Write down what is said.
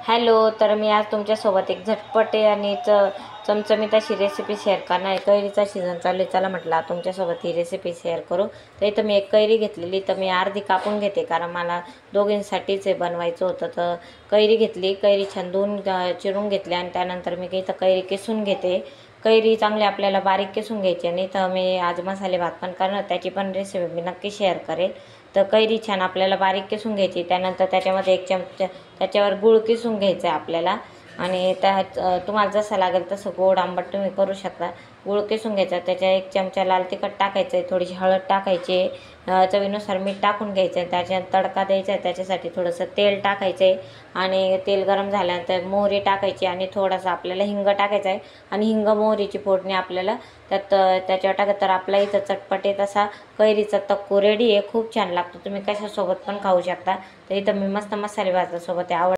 Hello, तर मी आज तुमच्यासोबत एक झटपट आणि चमचमीत अशी रेसिपी शेअर करणार आहे। कैरीचा सीझन चालू आहे, चला म्हटलं तुमच्यासोबत ही रेसिपी शेअर करू। तर इथं मी एक कैरी घेतलेली, तर मी अर्धी कापून घेते कारण मला दोघींसाठीच हे बनवायचं होतं। तर कैरी घेतली, कैरी छान धुवून चिरून घेतली आणि त्यानंतर मी इथं कैरी किसून घेते। कैरी चांगली आपल्याला बारीक किसून घ्यायची आणि तर मी आज मसाले भात पण करणार, त्याची पण रेसिपी मी नक्की शेअर करेल। तर कैरी छान आपल्याला बारीक किसून घ्यायची, त्यानंतर त्याच्यामध्ये एक चमचा त्याच्यावर गूळ किसून घ्यायचं आहे आपल्याला आणि त्यात तुम्हाला जसं लागेल तसं गोड आंबट तुम्ही करू शकता। गूळ किसून घ्यायचा, त्याच्या एक चमचा लाल तिखट टाकायचं आहे, थोडीशी हळद टाकायची आहे, चवीनुसार मीठ टाकून घ्यायचं आहे, त्याच्यात तडका द्यायचा आहे। त्याच्यासाठी थोडंसं तेल टाकायचं आहे आणि तेल गरम झाल्यानंतर मोहरी टाकायची आणि थोडासा आपल्याला हिंग टाकायचा आहे आणि हिंग मोहरीची फोडणी आपल्याला त्याच्यावर टाकत तर आपला इथं चटपटीत असा कैरीचा तक्कू रेडी आहे। खूप छान लागतो, तुम्ही कशासोबत पण खाऊ शकता। तर इथं मी मस्त मसाले भातासोबत आवड